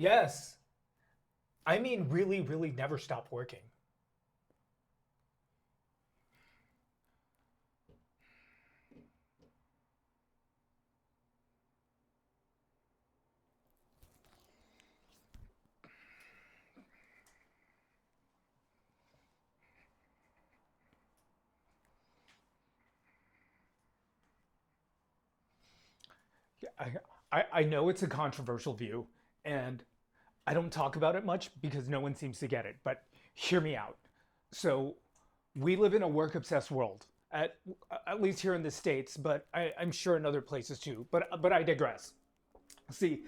Yes. I mean, really, really never stop working. I, I know it's a controversial view, and I don't talk about it much because no one seems to get it, but hear me out. So, we live in a work obsessed world, at least here in the States, but I'm sure in other places too. But I digress. See,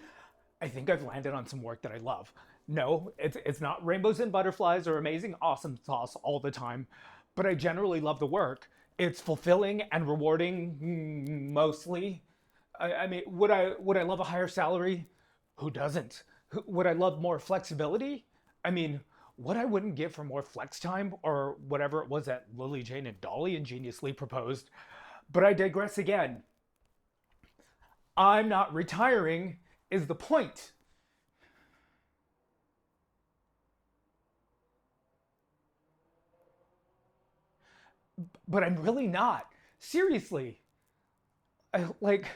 I think I've landed on some work that I love. No, it's not rainbows and butterflies or amazing awesome sauce all the time, but I generally love the work. It's fulfilling and rewarding, mostly. I mean, would I love a higher salary? Who doesn't? Would I love more flexibility? I mean, what I wouldn't give for more flex time or whatever it was that Lily Jane and Dolly ingeniously proposed. But I digress again. I'm not retiring, is the point. But I'm really not. Seriously. Like,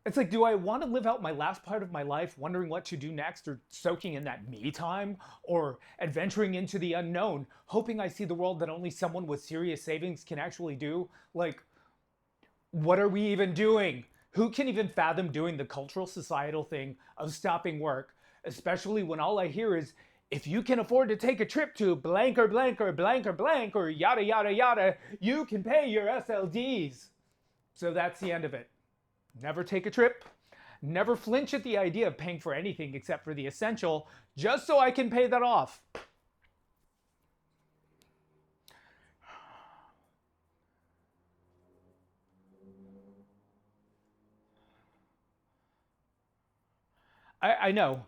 it's like, do I want to live out my last part of my life wondering what to do next or soaking in that me time or adventuring into the unknown, hoping I see the world that only someone with serious savings can actually do? Like, what are we even doing? Who can even fathom doing the cultural societal thing of stopping work, especially when all I hear is if you can afford to take a trip to blank or blank or blank or blank or yada yada yada, you can pay your SLDs. So that's the end of it. Never take a trip. Never flinch at the idea of paying for anything except for the essential, just so I can pay that off. I know.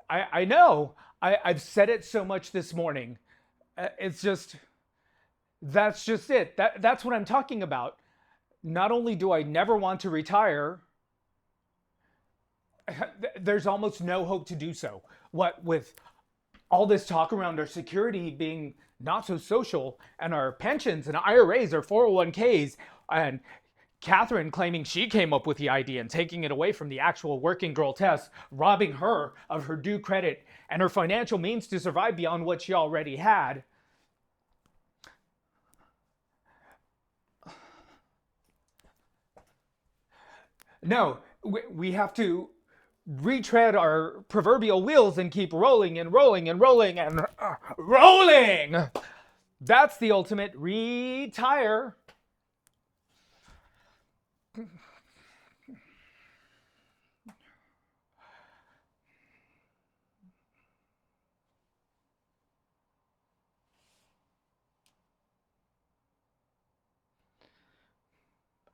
I know. I've said it so much this morning. It's just, that's just it. That's what I'm talking about. Not only do I never want to retire, there's almost no hope to do so. What with all this talk around our security being not so social and our pensions and IRAs or 401ks and Catherine claiming she came up with the idea and taking it away from the actual working girl Tess, robbing her of her due credit and her financial means to survive beyond what she already had. No, we have to retread our proverbial wheels and keep rolling and rolling and rolling and rolling. That's the ultimate retire.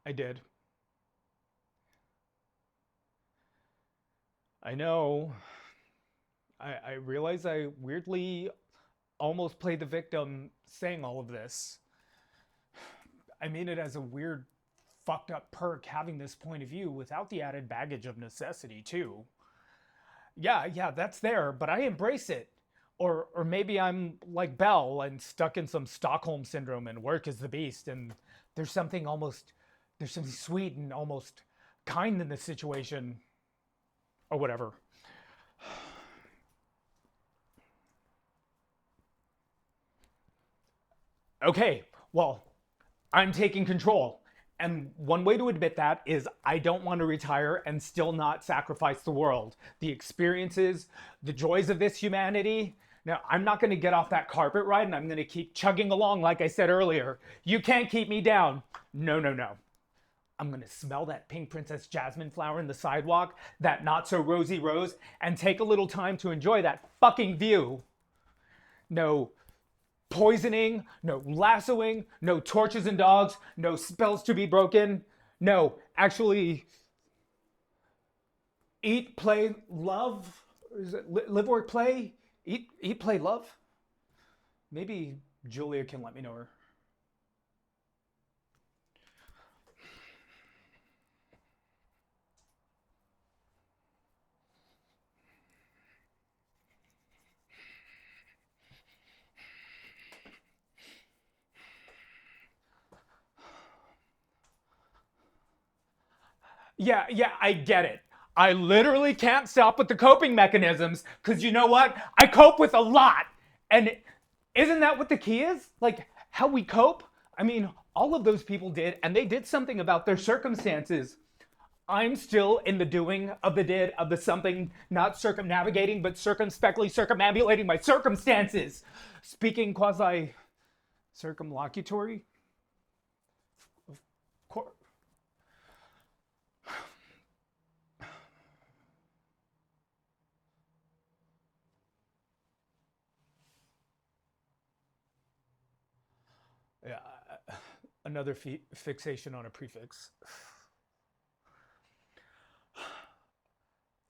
I did. I know. I realize I weirdly almost played the victim saying all of this. I mean it as a weird, fucked up perk having this point of view without the added baggage of necessity, too. Yeah, that's there, but I embrace it. Or maybe I'm like Belle and stuck in some Stockholm syndrome and work is the beast and there's something almost there's something sweet and almost kind in this situation or whatever. Okay, well, I'm taking control. And one way to admit that is I don't want to retire and still not sacrifice the world, the experiences, the joys of this humanity. Now, I'm not going to get off that carpet ride and I'm going to keep chugging along like I said earlier. You can't keep me down. No, no, no. I'm going to smell that pink Princess Jasmine flower in the sidewalk, that not so rosy rose, and take a little time to enjoy that fucking view. No poisoning, no lassoing, no torches and dogs, no spells to be broken. No, actually, eat, play, love. Is it live, work, play? Eat, play, love. Maybe Julia can let me know her. Yeah, I get it. I literally can't stop with the coping mechanisms because you know what? I cope with a lot. And isn't that what the key is? Like how we cope? I mean, all of those people did, and they did something about their circumstances. I'm still in the doing of the did of the something, not circumnavigating, but circumspectly circumambulating my circumstances. Speaking quasi circumlocutory. Yeah, another fixation on a prefix.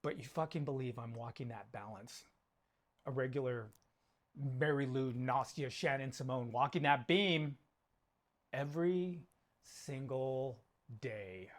But you fucking believe I'm walking that balance. A regular Mary Lou, Nastia, Shannon, Simone walking that beam every single day.